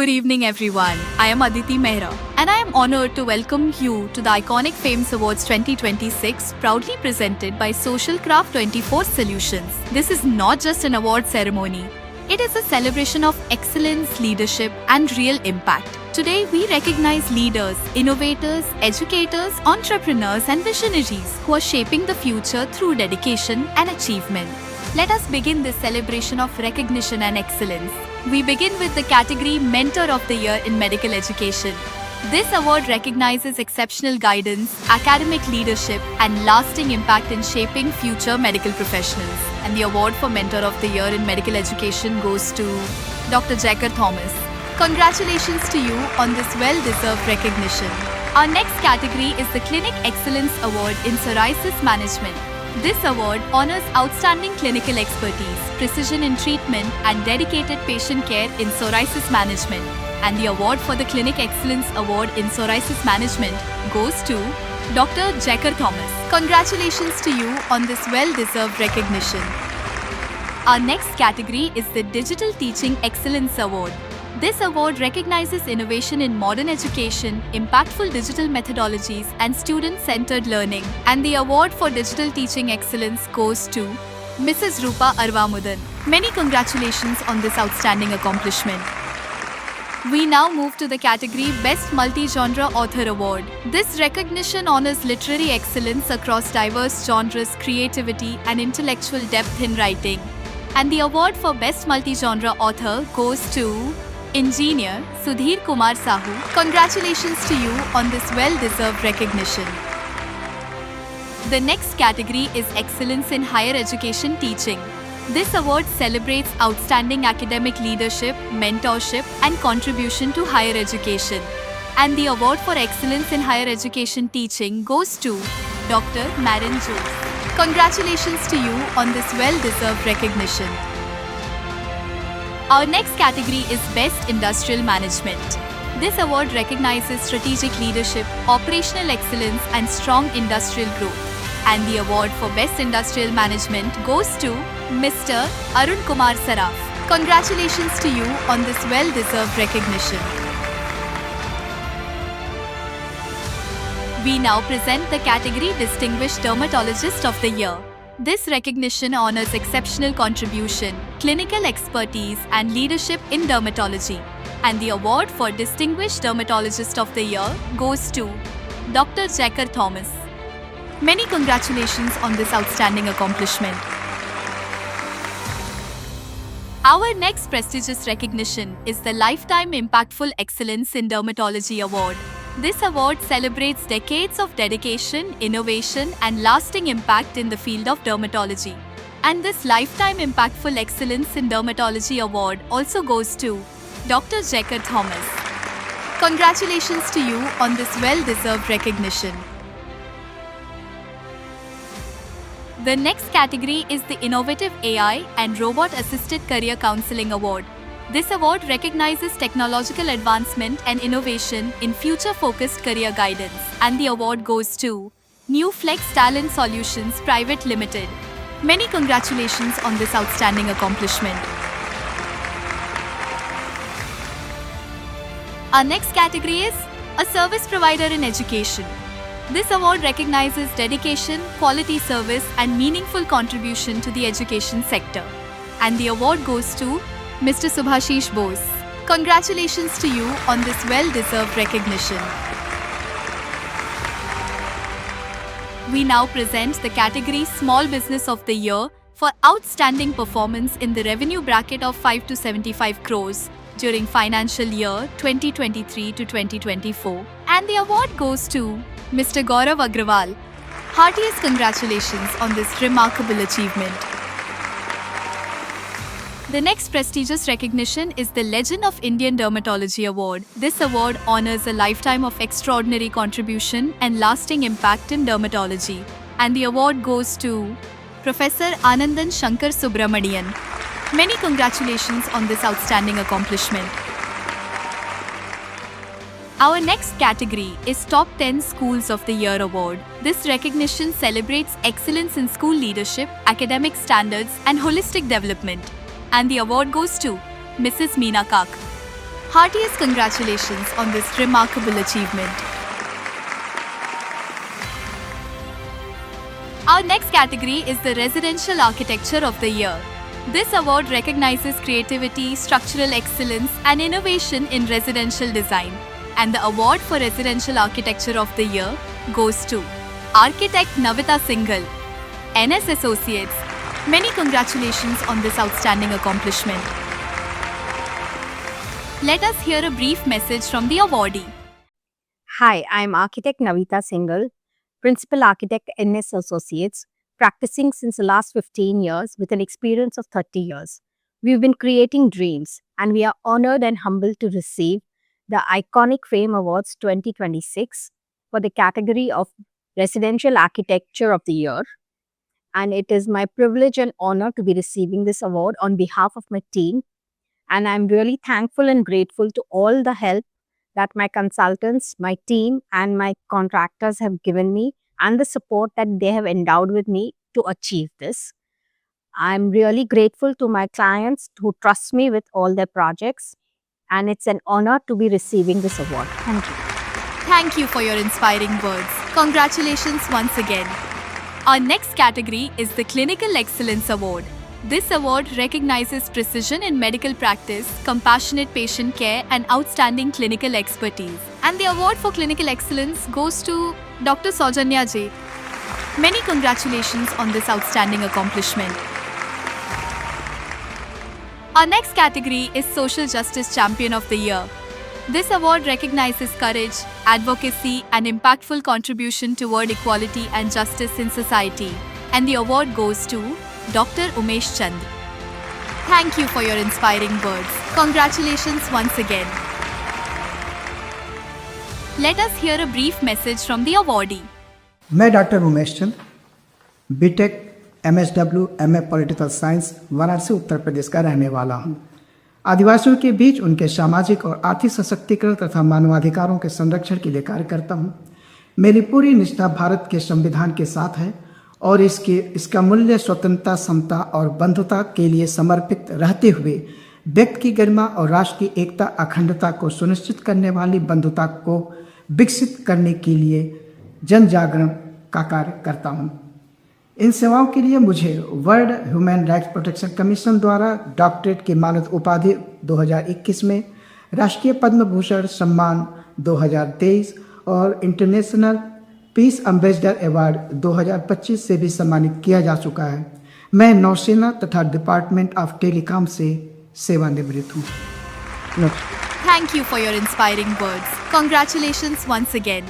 Good evening, everyone. I am Aditi Mehra, and I am honored to welcome you to the Iconic Fames Awards 2026, proudly presented by Social Craft 24 Solutions. This is not just an award ceremony, it is a celebration of excellence, leadership, and real impact. Today, we recognize leaders, innovators, educators, entrepreneurs, and visionaries who are shaping the future through dedication and achievement. Let us begin this celebration of recognition and excellence. We begin with the category Mentor of the Year in Medical Education. This award recognizes exceptional guidance, academic leadership, and lasting impact in shaping future medical professionals. And the award for Mentor of the Year in Medical Education goes to Dr. Jacker Thomas. Congratulations to you on this well-deserved recognition. Our next category is the Clinic Excellence Award in Psoriasis Management. This award honors outstanding clinical expertise, precision in treatment, and dedicated patient care in psoriasis management. And the award for the Clinic Excellence Award in Psoriasis Management goes to Dr. Jacker Thomas. Congratulations to you on this well-deserved recognition. Our next category is the Digital Teaching Excellence Award. This award recognizes innovation in modern education, impactful digital methodologies, and student-centered learning. And the award for Digital Teaching Excellence goes to Mrs. Rupa Arvamudan. Many congratulations on this outstanding accomplishment. We now move to the category Best Multi-Genre Author Award. This recognition honors literary excellence across diverse genres, creativity, and intellectual depth in writing. And the award for Best Multi-Genre Author goes to Engineer Sudhir Kumar Sahu. Congratulations to you on this well-deserved recognition. The next category is Excellence in Higher Education Teaching. This award celebrates outstanding academic leadership, mentorship, and contribution to higher education. And the award for Excellence in Higher Education Teaching goes to Dr. Marin Jose. Congratulations to you on this well-deserved recognition. Our next category is Best Industrial Management. This award recognizes strategic leadership, operational excellence, and strong industrial growth. And the award for Best Industrial Management goes to Mr. Arun Kumar Saraf. Congratulations to you on this well-deserved recognition. We now present the category Distinguished Dermatologist of the Year. This recognition honors exceptional contribution, clinical expertise, and leadership in dermatology. And the award for Distinguished Dermatologist of the Year goes to Dr. Jacker Thomas. Many congratulations on this outstanding accomplishment. Our next prestigious recognition is the Lifetime Impactful Excellence in Dermatology Award. This award celebrates decades of dedication, innovation, and lasting impact in the field of dermatology. And this Lifetime Impactful Excellence in Dermatology Award also goes to Dr. Jacker Thomas. Congratulations to you on this well-deserved recognition. The next category is the Innovative AI and Robot Assisted Career Counseling Award. This award recognizes technological advancement and innovation in future-focused career guidance. And the award goes to New Flex Talent Solutions Private Limited. Many congratulations on this outstanding accomplishment. Our next category is a Service Provider in Education. This award recognizes dedication, quality service, and meaningful contribution to the education sector. And the award goes to Mr. Subhashish Bose. Congratulations to you on this well-deserved recognition. We now present the category Small Business of the Year for outstanding performance in the revenue bracket of 5 to 75 crores during financial year 2023 to 2024. And the award goes to Mr. Gaurav Agrawal. Heartiest congratulations on this remarkable achievement. The next prestigious recognition is the Legend of Indian Dermatology Award. This award honors a lifetime of extraordinary contribution and lasting impact in dermatology. And the award goes to Professor Anandan Shankar Subramanian. Many congratulations on this outstanding accomplishment. Our next category is Top 10 Schools of the Year Award. This recognition celebrates excellence in school leadership, academic standards, and holistic development. And the award goes to Mrs. Meena Kak. Heartiest congratulations on this remarkable achievement. Our next category is the Residential Architecture of the Year. This award recognizes creativity, structural excellence, and innovation in residential design. And the award for Residential Architecture of the Year goes to Architect Navita Singhal, NS Associates. Many congratulations on this outstanding accomplishment. Let us hear a brief message from the awardee. Hi, I'm Architect Navita Singhal, Principal Architect NS Associates, practicing since the last 15 years with an experience of 30 years. We've been creating dreams, and we are honored and humbled to receive the Iconic Fame Awards 2026 for the category of Residential Architecture of the Year. And it is my privilege and honor to be receiving this award on behalf of my team. And I'm really thankful and grateful to all the help that my consultants, my team, and my contractors have given me, and the support that they have endowed with me to achieve this. I'm really grateful to my clients who trust me with all their projects, and it's an honor to be receiving this award. Thank you. Thank you for your inspiring words. Congratulations once again. Our next category is the Clinical Excellence Award. This award recognizes precision in medical practice, compassionate patient care, and outstanding clinical expertise. And the award for clinical excellence goes to Dr. Saujanya J. Many congratulations on this outstanding accomplishment. Our next category is Social Justice Champion of the Year. This award recognizes courage, advocacy, and impactful contribution toward equality and justice in society. And the award goes to Dr. Umesh Chand. Thank you for your inspiring words. Congratulations once again. Let us hear a brief message from the awardee. मैं doctor Umesh Chand, B Tech, MSW, MA political science, Varanasi Uttar Pradesh का रहने वाला हूँ। आदिवासियों के बीच उनके सामाजिक और आर्थिक सशक्तिकरण तथा मानवाधिकारों के संरक्षण के लिए कार्य करता हूँ। मेरी पूरी निष्ठा भारत के संविधान के साथ है और इसका मूल्य स्वतंत्रता, समता और बंधुता के लिए समर्पित रहते हुए व्यक्ति की गरिमा और राष्ट्र की एकता, अखंडता को सुनिश्चित करने वाली बंधुता को विकसित करने के लिए जन जागरण का कार्य करता हूँ। इन सेवाओं के लिए मुझे world human rights protection commission द्वारा डॉक्टरेट की मानद उपाधि 2021 में, राष्ट्रीय पद्म भूषण सम्मान 2023 और इंटरनेशनल पीस एम्बेसडर अवार्ड 2025 से भी सम्मानित किया जा चुका है। मैं नौसेना तथा डिपार्टमेंट ऑफ टेलीकॉम से सेवानिवृत्त हूँ। Thank you for your inspiring words. Congratulations once again.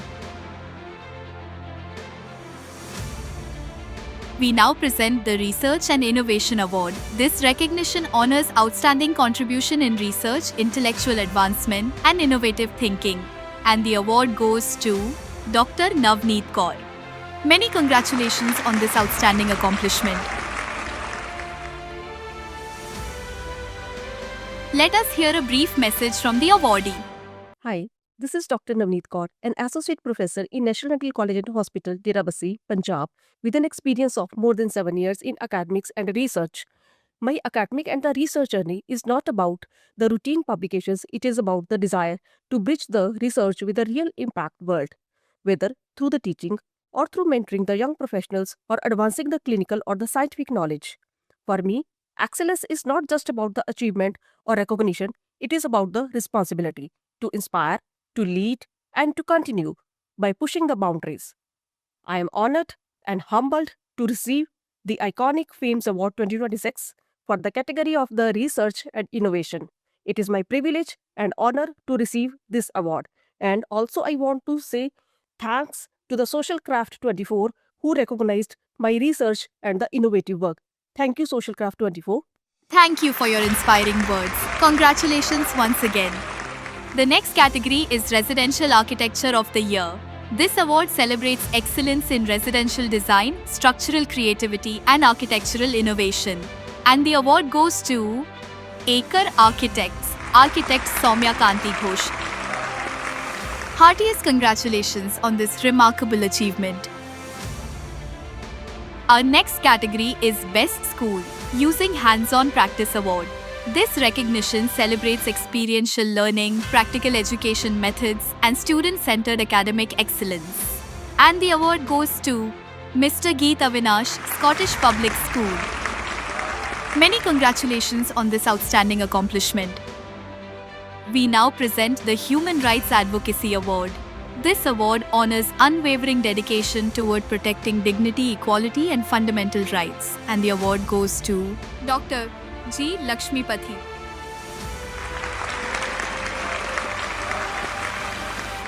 We now present the Research and Innovation Award. This recognition honors outstanding contribution in research, intellectual advancement, and innovative thinking. And the award goes to Dr. Navneet Kaur. Many congratulations on this outstanding accomplishment. Let us hear a brief message from the awardee. Hi, this is Dr. Navneet Kaur, an Associate Professor in National Dental College and Hospital, Derabassi, Punjab, with an experience of more than 7 years in academics and research. My academic and the research journey is not about the routine publications, it is about the desire to bridge the research with a real impact world, whether through the teaching or through mentoring the young professionals or advancing the clinical or the scientific knowledge. For me, excellence is not just about the achievement or recognition, it is about the responsibility to inspire, to lead, and to continue by pushing the boundaries. I am honored and humbled to receive the Iconic Fames Award 2026 for the category of the Research and Innovation. It is my privilege and honor to receive this award. And also I want to say thanks to the Social Craft 24 who recognized my research and the innovative work. Thank you, Social Craft 24. Thank you for your inspiring words. Congratulations once again. The next category is Residential Architecture of the Year. This award celebrates excellence in residential design, structural creativity, and architectural innovation. And the award goes to Ekar Architects, Architect Soumya Kanti Ghosh. Heartiest congratulations on this remarkable achievement. Our next category is Best School Using Hands-on Practice Award. This recognition celebrates experiential learning, practical education methods, and student-centered academic excellence. And the award goes to Mr. Geet Avinash, Scottish Public School. Many congratulations on this outstanding accomplishment. We now present the Human Rights Advocacy Award. This award honors unwavering dedication toward protecting dignity, equality, and fundamental rights. And the award goes to Dr. G. Lakshmipathy.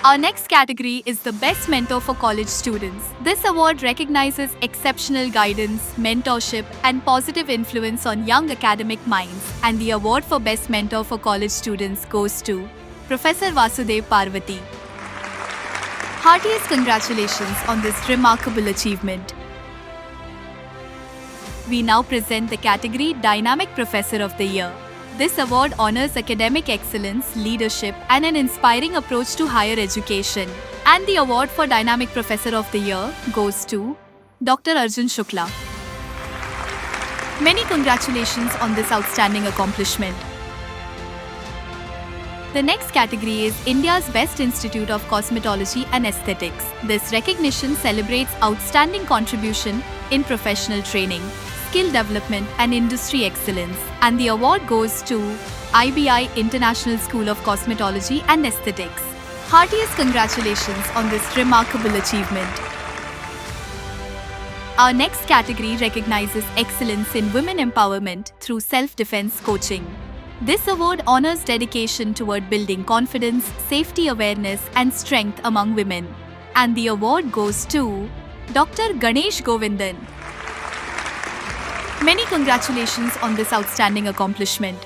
Our next category is the Best Mentor for College Students. This award recognizes exceptional guidance, mentorship, and positive influence on young academic minds. And the award for Best Mentor for College Students goes to Professor Vasudev Parvati. Heartiest congratulations on this remarkable achievement. We now present the category Dynamic Professor of the Year. This award honors academic excellence, leadership, and an inspiring approach to higher education. And the award for Dynamic Professor of the Year goes to Dr. Arjun Shukla. Many congratulations on this outstanding accomplishment. The next category is India's Best Institute of Cosmetology and Aesthetics. This recognition celebrates outstanding contribution in professional training, skill development, and industry excellence. And the award goes to IBI International School of Cosmetology and Aesthetics. Heartiest congratulations on this remarkable achievement. Our next category recognizes excellence in women empowerment through self-defense coaching. This award honors dedication toward building confidence, safety awareness, and strength among women. And the award goes to Dr. Ganesh Govindan. Many congratulations on this outstanding accomplishment.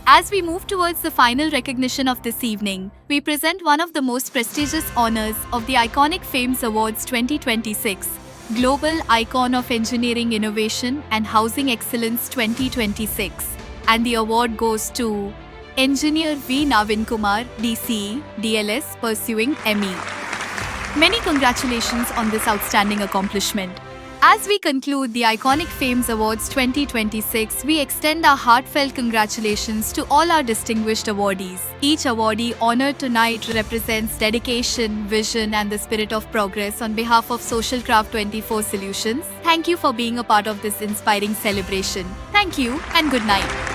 As we move towards the final recognition of this evening, we present one of the most prestigious honors of the Iconic Fames Awards 2026, Global Icon of Engineering Innovation and Housing Excellence 2026. And the award goes to Engineer V. Navin Kumar, DCE, DLS, pursuing ME. Many congratulations on this outstanding accomplishment. As we conclude the Iconic Fames Awards 2026, we extend our heartfelt congratulations to all our distinguished awardees. Each awardee honored tonight represents dedication, vision, and the spirit of progress on behalf of Social Craft 24 Solutions. Thank you for being a part of this inspiring celebration. Thank you and good night.